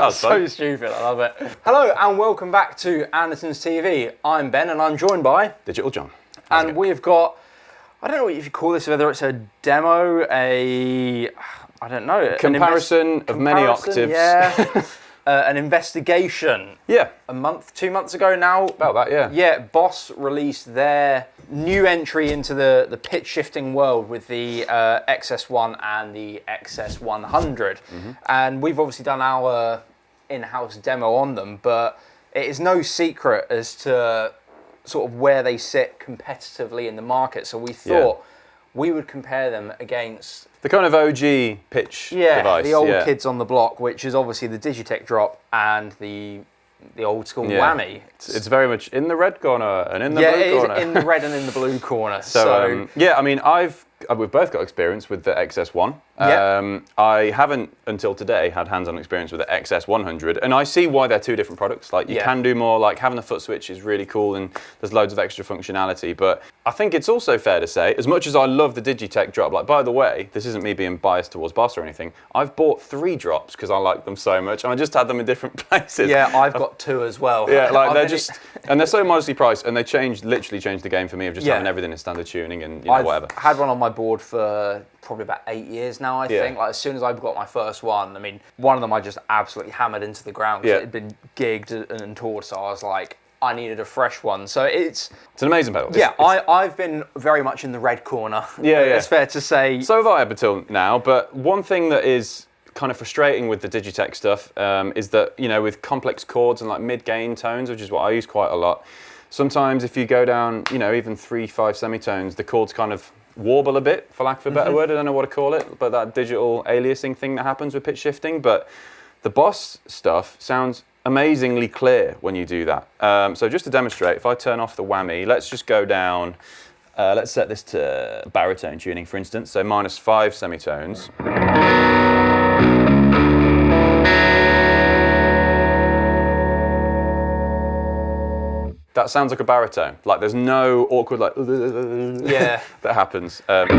That's so stupid, I love it. Hello and welcome back to Andertons TV. I'm Ben and I'm joined by... Digital John. And we've got, I don't know what you call this, whether it's a demo, I don't know. Comparison of many octaves. Yeah. An investigation. Yeah. A month, 2 months ago now. About that, yeah. Yeah, Boss released their new entry into the pitch shifting world with the XS-1 and the XS-100. And we've obviously done our in-house demo on them, but it is no secret as to sort of where they sit competitively in the market. So we thought we would compare them against the kind of OG pitch device. The old kids on the block, which is obviously the Digitech Drop and the old school Whammy. It's very much in the red corner and in the blue corner. Yeah, it is in the red and in the blue corner. So yeah, I mean, we've both got experience with the XS-1. I haven't until today had hands-on experience with the XS-100, and I see why they're two different products. Like you can do more. Like having the foot switch is really cool, and there's loads of extra functionality. But I think it's also fair to say, as much as I love the Digitech Drop, like by the way, this isn't me being biased towards Boss or anything. I've bought 3 drops because I like them so much, and I just had them in different places. Yeah, I've got 2 as well. Yeah, like they're just, and they're so modestly priced, and they literally changed the game for me of just having everything in standard tuning and whatever. I've had one on my board for probably about 8 years now, I think. Like as soon as I got my first one, I mean, one of them I just absolutely hammered into the ground because it had been gigged and toured, so I was like, I needed a fresh one. So it's an amazing pedal. I've been very much in the red corner. It's fair to say. So have I up until now, but one thing that is kind of frustrating with the Digitech stuff is that, you know, with complex chords and like mid-gain tones, which is what I use quite a lot, sometimes if you go down, you know, even 3/5 semitones, the chords kind of warble a bit, for lack of a better word. I don't know what to call it, but that digital aliasing thing that happens with pitch shifting. But the Boss stuff sounds amazingly clear when you do that. So just to demonstrate, if I turn off the Whammy, let's just go down, let's set this to baritone tuning, for instance, so -5 semitones. That sounds like a baritone. Like there's no awkward like that happens. Like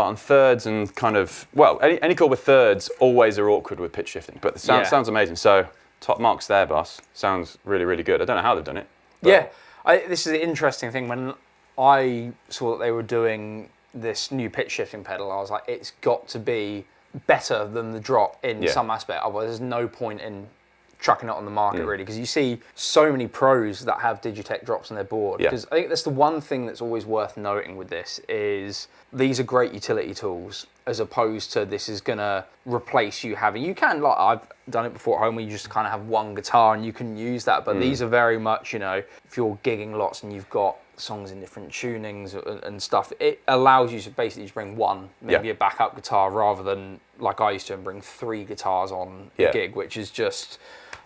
on thirds and kind of, well, any chord with thirds always are awkward with pitch shifting, but the sounds amazing. So top marks there, Boss. Sounds really, really good. I don't know how they've done it. Yeah, this is the interesting thing. When I saw that they were doing this new pitch shifting pedal, I was like, it's got to be better than the Drop in some aspect. Otherwise, there's no point in chucking it on the market really, because you see so many pros that have Digitech Drops on their board. Because I think that's the one thing that's always worth noting with this is these are great utility tools as opposed to this is gonna replace you having, you can, like I've done it before at home where you just kind of have one guitar and you can use that, but these are very much, you know, if you're gigging lots and you've got songs in different tunings and stuff, it allows you to basically just bring one, maybe a backup guitar, rather than like I used to and bring 3 guitars on a gig, which is just,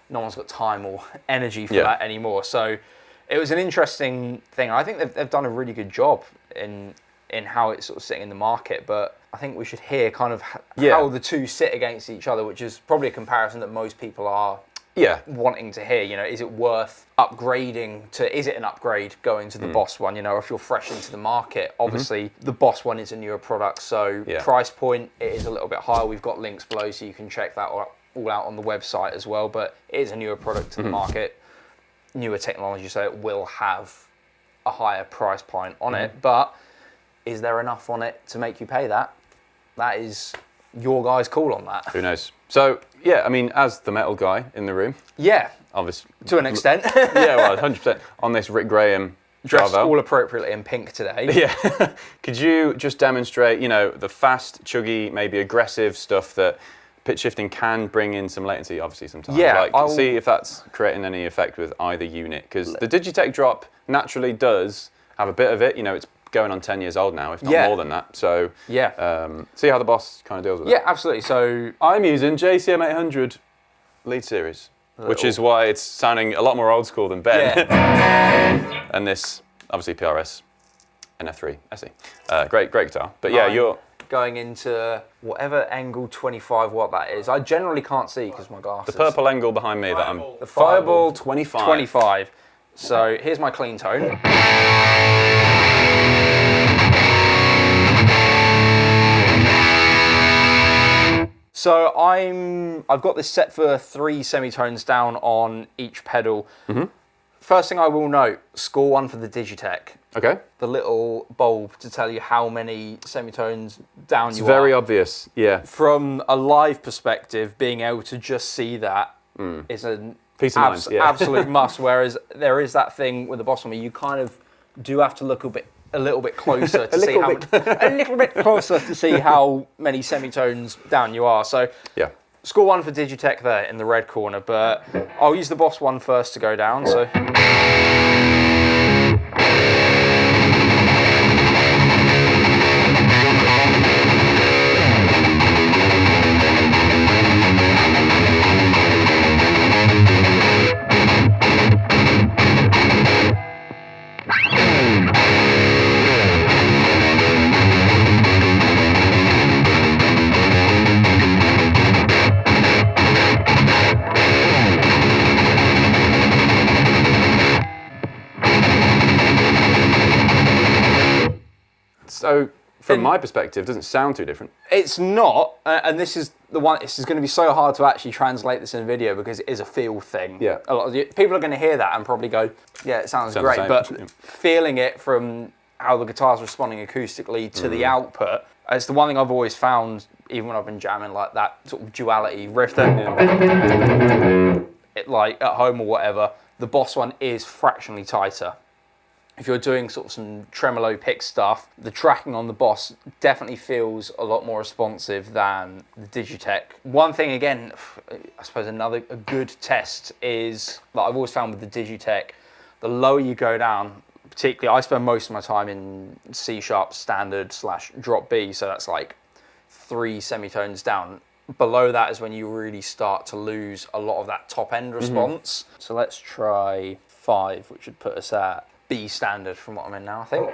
no one's got time or energy for that anymore. So it was an interesting thing. I think they've done a really good job in how it's sort of sitting in the market, but I think we should hear kind of how the two sit against each other, which is probably a comparison that most people are wanting to hear. You know, is it worth upgrading to, is it an upgrade going to the Boss one? You know, if you're fresh into the market, obviously the Boss one is a newer product, so price point, it is a little bit higher. We've got links below so you can check that all out on the website as well, but it is a newer product to the market, newer technology, so it will have a higher price point on it, but is there enough on it to make you pay that? That is your guys' call on that. Who knows? So, yeah, I mean, as the metal guy in the room. Yeah, obviously, to an extent. Yeah, well, 100%. On this Rick Graham dressed all appropriately in pink today. Yeah. Could you just demonstrate, you know, the fast, chuggy, maybe aggressive stuff that pitch shifting can bring in some latency, obviously, sometimes. Yeah. Like, see if that's creating any effect with either unit. Because the Digitech Drop naturally does have a bit of it. You know, it's going on 10 years old now, if not more than that. So see how the Boss kind of deals with it. Yeah, absolutely. So I'm using JCM 800 lead series, which is why it's sounding a lot more old school than Ben. And this, obviously, PRS NF3 SE. Great guitar. But yeah, going into whatever angle 25 watt that is. I generally can't see because my glasses. The purple angle behind me that I'm... The Fireball 25. 25. So here's my clean tone. So I've got this set for 3 semitones down on each pedal. First thing I will note, score 1 for the Digitech. Okay. The little bulb to tell you how many semitones down you are. It's very obvious, yeah. From a live perspective, being able to just see that is an Peace of mind, yeah. absolute must. Whereas there is that thing with the Boss Whammy, you kind of do have to look a little bit closer to see how a little bit closer to see how many semitones down you are. So yeah. Score 1 for Digitech there in the red corner, but I'll use the Boss one first to go down. So. So, from my perspective, it doesn't sound too different. It's not, and this is the one. This is going to be so hard to actually translate this in video because it is a feel thing. Yeah. A lot of people are going to hear that and probably go, "Yeah, it sounds great," but feeling it from how the guitar's responding acoustically to the output, it's the one thing I've always found, even when I've been jamming, like that sort of duality riff that, it, like at home or whatever. The Boss one is fractionally tighter. If you're doing sort of some tremolo pick stuff, the tracking on the Boss definitely feels a lot more responsive than the Digitech. One thing, again, I suppose a good test is, like I've always found with the Digitech, the lower you go down, particularly I spend most of my time in C# standard / drop B, so that's like 3 semitones down. Below that is when you really start to lose a lot of that top end response. So let's try 5, which would put us at B standard from what I'm in now, I think.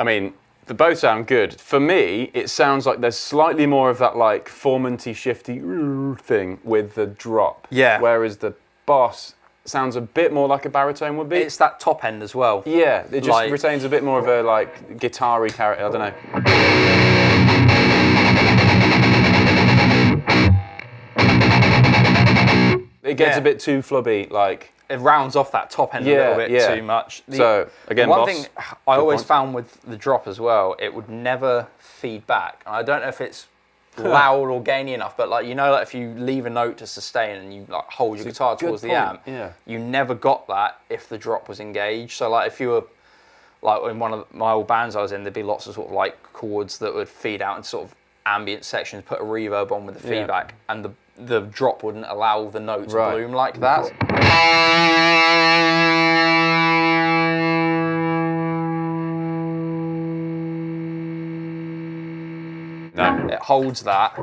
I mean, they both sound good. For me, it sounds like there's slightly more of that like formanty, shifty thing with the drop. Yeah. Whereas the Boss sounds a bit more like a baritone would be. It's that top end as well. Yeah, it just retains a bit more of a like guitar-y character, I don't know. It gets a bit too flubby, like. It rounds off that top end a little bit too much. So, again, one Boss, thing I always found with the drop as well, it would never feed back. And I don't know if it's loud or gainy enough, but like, you know, like if you leave a note to sustain and you like hold your guitar towards the amp, you never got that if the drop was engaged. So like if you were like in one of my old bands I was in, there'd be lots of sort of like chords that would feed out into sort of ambient sections, put a reverb on with the feedback, and the drop wouldn't allow the note to bloom like that. No. It holds that.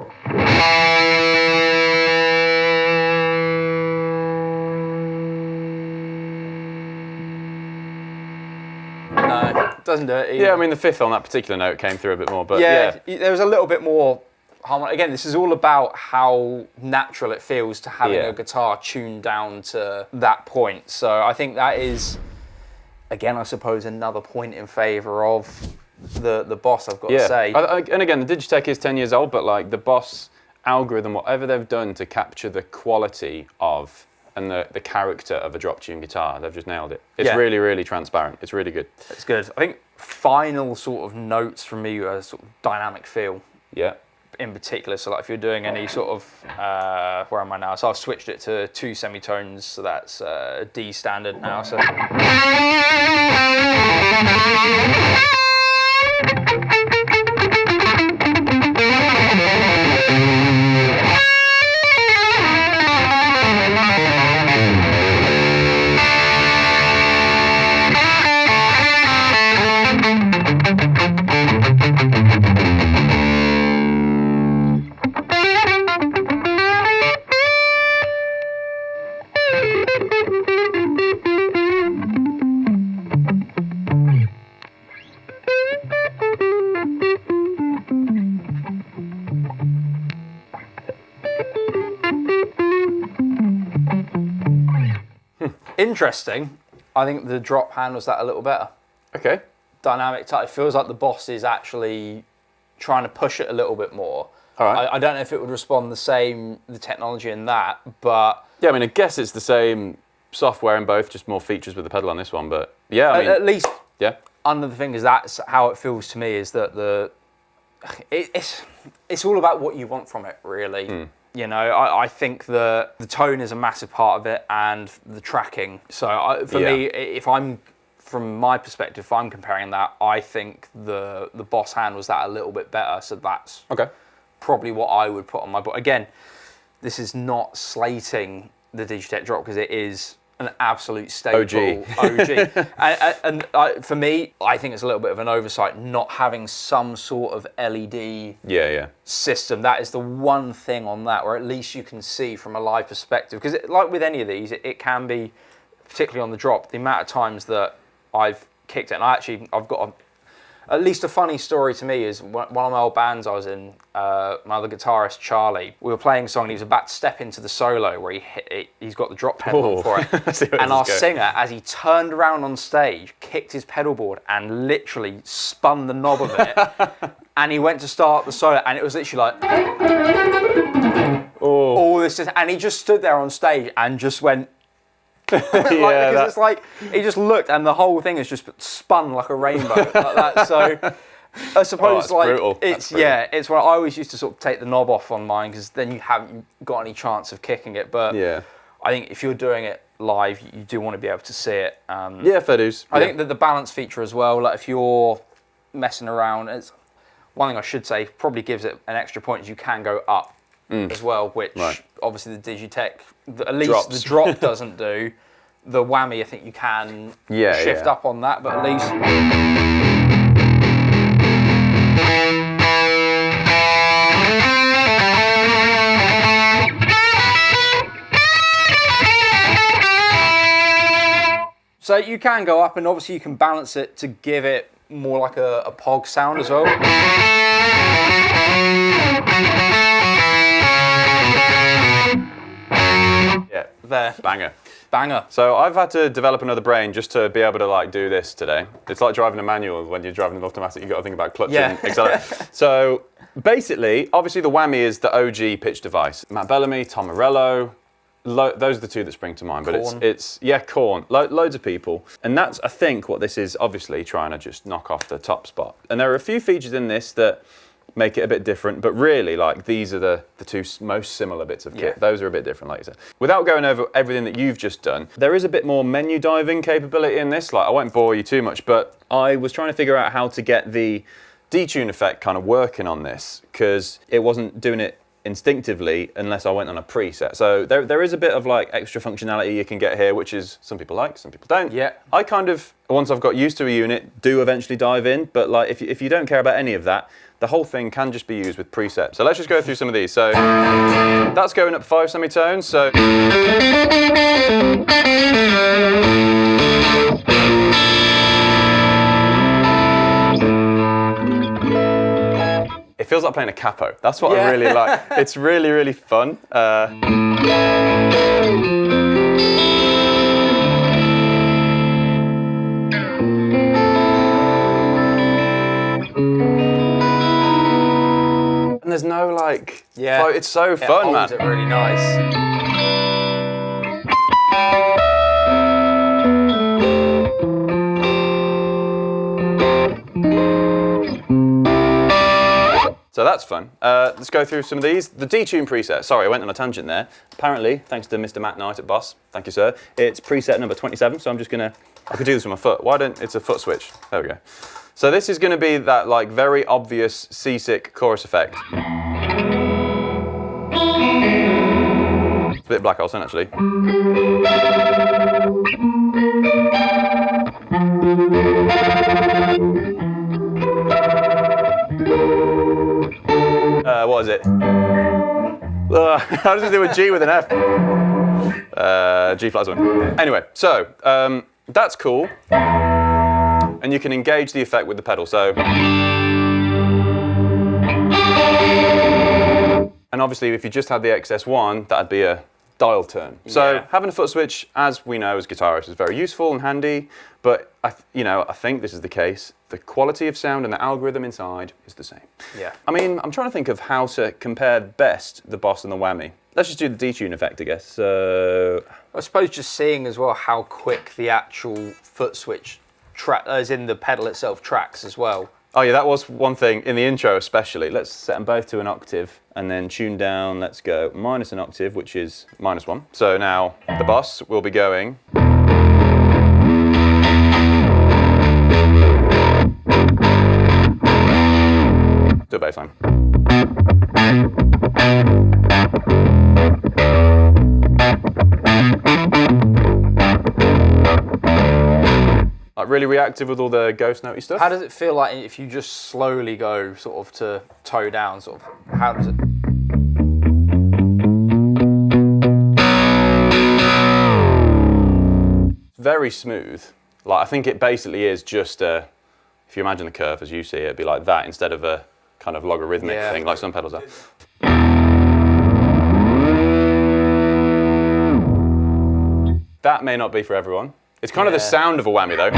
No, it doesn't do it either. Yeah, I mean the 5th on that particular note came through a bit more, but there was a little bit more harmony. Again, this is all about how natural it feels to having a guitar tuned down to that point. So I think that is, again, I suppose another point in favour of the Boss, I've got to say. And again, the Digitech is 10 years old, but like the Boss algorithm, whatever they've done to capture the quality of and the character of a drop tune guitar, they've just nailed it. It's really, really transparent. It's really good. It's good. I think final sort of notes from me are sort of dynamic feel. Yeah. in particular. So like if you're doing any sort of, where am I now? So I've switched it to 2 semitones, so that's D standard now. So. Interesting. I think the drop handles that a little better. Okay. Dynamic type. It feels like the Boss is actually trying to push it a little bit more. All right. I don't know if it would respond the technology in that, but... Yeah, I mean, I guess it's the same software in both, just more features with the pedal on this one, but yeah, I mean... At least, yeah. Under the thing is that's how it feels to me, is that it's all about what you want from it, really. You know, I think the tone is a massive part of it, and the tracking. So for me, if I'm, from my perspective, if I'm comparing that, I think the Boss handles that a little bit better. So that's probably what I would put on my. But again, this is not slating the Digitech drop, because it is an absolute staple. OG. and for me, I think it's a little bit of an oversight not having some sort of LED system. That is the one thing on that, or at least you can see from a live perspective. Because like with any of these, it can be, particularly on the drop, the amount of times that I've kicked it. And I've got at least a funny story to me is one of my old bands I was in, my other guitarist, Charlie, we were playing a song and he was about to step into the solo where he's got the drop pedal for it. And our singer, as he turned around on stage, kicked his pedal board and literally spun the knob of it. And he went to start the solo and it was literally like, all this, and he just stood there on stage and just went, because it's like he just looked and the whole thing is just spun like a rainbow like that. So I suppose brutal. It's it's where I always used to sort of take the knob off on mine, because then you haven't got any chance of kicking it. But I think if you're doing it live, you do want to be able to see it. Fair dues. I think that the balance feature as well, like if you're messing around, it's one thing I should say probably gives it an extra point, is you can go up as well, which obviously the Digitech, at least the drop doesn't do. The Whammy, I think you can shift up on that, but at least... So you can go up, and obviously you can balance it to give it more like a POG sound as well. Yeah, there. Banger. So I've had to develop another brain just to be able to like do this today. It's like driving a manual. When you're driving an automatic, you've got to think about clutching, etc. So basically, obviously the Whammy is the OG pitch device. Matt Bellamy, Tom Morello, those are the two that spring to mind. But Korn. it's Korn, loads of people. And that's, I think, what this is obviously trying to just knock off the top spot. And there are a few features in this that make it a bit different, but really, like, these are the two most similar bits of kit. Those are a bit different, like you said. Without going over everything that you've just done, there is a bit more menu diving capability in this. Like, I won't bore you too much, but I was trying to figure out how to get the detune effect kind of working on this, because it wasn't doing it instinctively unless I went on a preset. So there is a bit of like extra functionality you can get here, which is some people like, some people don't. Yeah. I kind of, once I've got used to a unit, do eventually dive in, but like if you don't care about any of that, the whole thing can just be used with presets. So let's just go through some of these. So that's going up 5 semitones. So it feels like playing a capo. That's what I really like. It's really, really fun. And there's no like, it's so fun, man. It holds it really nice. So that's fun. Let's go through some of these. The Detune preset. Sorry, I went on a tangent there. Apparently, thanks to Mr. Matt Knight at Boss, thank you, sir, it's preset number 27, so I'm just gonna, I could do this with my foot. Why don't, it's a foot switch. There we go. So this is gonna be that like very obvious seasick chorus effect. It's a bit Black Hole Sun, actually. What is it? How does it do a G with an F? G flat 7. Anyway, so that's cool. And you can engage the effect with the pedal. So, and obviously, if you just had the XS-1, that'd be a dial turn. So having a foot switch, as we know as guitarists, is very useful and handy. But I think this is the case. The quality of sound and the algorithm inside is the same. Yeah. I mean, I'm trying to think of how to compare best the Boss and the Whammy. Let's just do the detune effect, I guess. So I suppose just seeing as well how quick the actual foot switch as in the pedal itself tracks as well. Oh yeah, that was one thing in the intro especially. Let's set them both to an octave and then tune down. Let's go minus an octave, which is -1. So now the Boss will be going. Do a bass line. Like really reactive with all the ghost notey stuff. How does it feel like if you just slowly go sort of to toe down, sort of, how does it? It's very smooth. Like I think it basically is just if you imagine the curve as you see it, it'd be like that instead of a kind of logarithmic thing like some pedals are. That may not be for everyone. It's kind of the sound of a whammy though.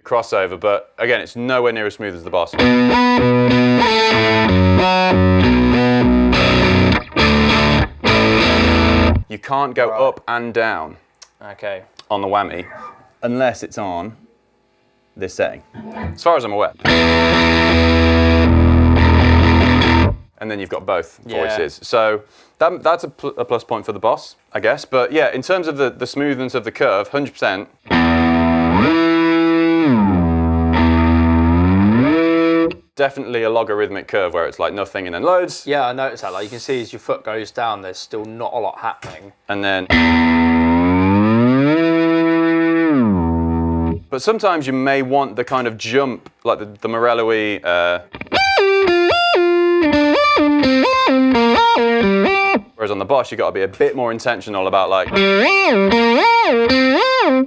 Crossover, but again, it's nowhere near as smooth as the Boss. You can't go up and down on the whammy unless it's on this setting, as far as I'm aware. And then you've got both voices. So that's a plus point for the Boss, I guess. But yeah, in terms of the smoothness of the curve, 100%. Definitely a logarithmic curve where it's like nothing and then loads. Yeah, I noticed that. Like you can see as your foot goes down, there's still not a lot happening. And then. But sometimes you may want the kind of jump, like the Morello-y. Whereas on the Boss, you got to be a bit more intentional about like.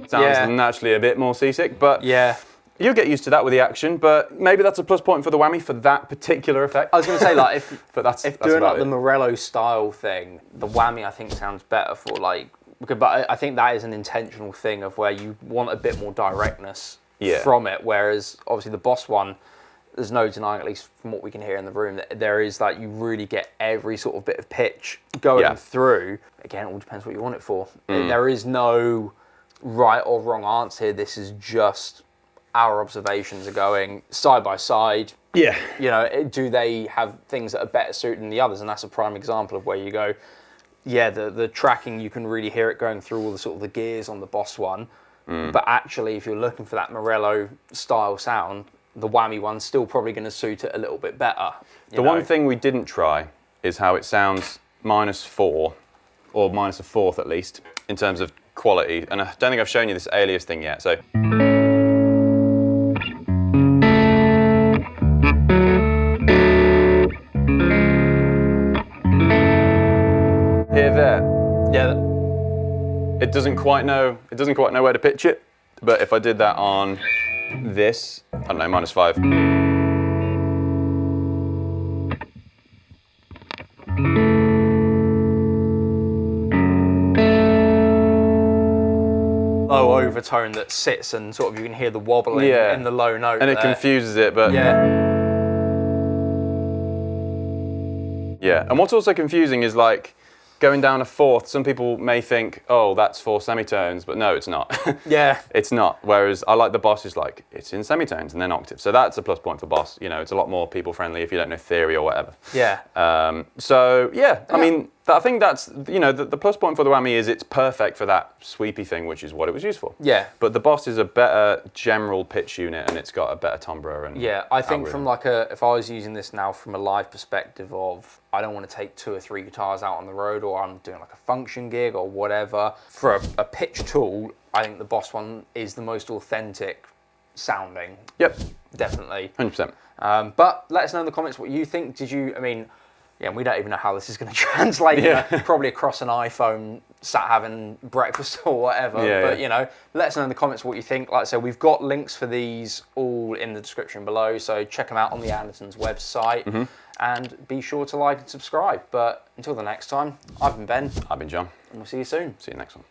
Sounds naturally a bit more seasick, but you'll get used to that with the action. But maybe that's a plus point for the whammy for that particular effect. I was going to say like if that's doing like the Morello style thing, the whammy I think sounds better for like. But I think that is an intentional thing of where you want a bit more directness from it. Whereas obviously the Boss one, there's no denying, at least from what we can hear in the room, that there is like you really get every sort of bit of pitch going through. Again, it all depends what you want it for. There is no right or wrong answer here. This is just our observations are going side by side. Yeah. You know, do they have things that are better suited than the others? And that's a prime example of where you go, yeah, the tracking, you can really hear it going through all the sort of the gears on the Boss one. But actually, if you're looking for that Morello style sound, the whammy one's still probably going to suit it a little bit better. The one thing we didn't try is how it sounds -4, or -1/4 at least, in terms of quality. And I don't think I've shown you this alias thing yet. So. Hear there? Yeah. It doesn't quite know where to pitch it. But if I did that on this, I don't know, -5. Low overtone that sits and sort of you can hear the wobbling in the low note. And it confuses it, but yeah. And what's also confusing is like going down a fourth, some people may think, oh, that's 4 semitones, but no, it's not. Yeah. It's not. Whereas I like the Boss is like, it's in semitones and then octaves. So that's a plus point for Boss. You know, it's a lot more people friendly if you don't know theory or whatever. Yeah. So yeah, I mean, I think that's, you know, the plus point for the Whammy is it's perfect for that sweepy thing, which is what it was used for. Yeah. But the Boss is a better general pitch unit and it's got a better timbre and yeah, I think algorithm. from like if I was using this now from a live perspective of, I don't want to take 2 or 3 guitars out on the road, or I'm doing like a function gig or whatever. For a pitch tool, I think the Boss one is the most authentic sounding. Yep. Definitely. 100%. But let us know in the comments what you think. I mean, yeah, we don't even know how this is going to translate. Yeah. You know, probably across an iPhone, sat having breakfast or whatever. Yeah, but, you know, let us know in the comments what you think. Like I said, we've got links for these all in the description below. So check them out on the Andertons website. And be sure to like and subscribe. But until the next time, I've been Ben. I've been John. And we'll see you soon. See you next one.